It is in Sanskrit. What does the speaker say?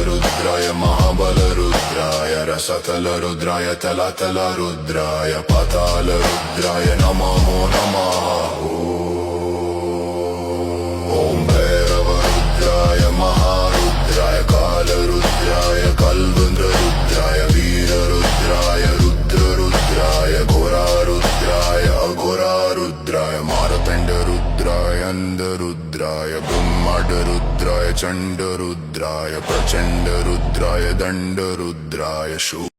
रुद्राय महाबल रुद्राय रसतल रुद्राय तलातल रुद्राय पाताल रुद्राय नमो नमः ओम भैरव रुद्राय महारुद्राय काल रुद्राय कल्वन्द्र रुद्राय वीर रुद्राय रुद्र रुद्राय घोरा रुद्राय अघोरा रुद्राय मारतंड रुद्राय अंध रुद्राय ब्रह्मांड रुद्राय चंड रुद्राय प्रचंड रुद्राय दंड रुद्राय शू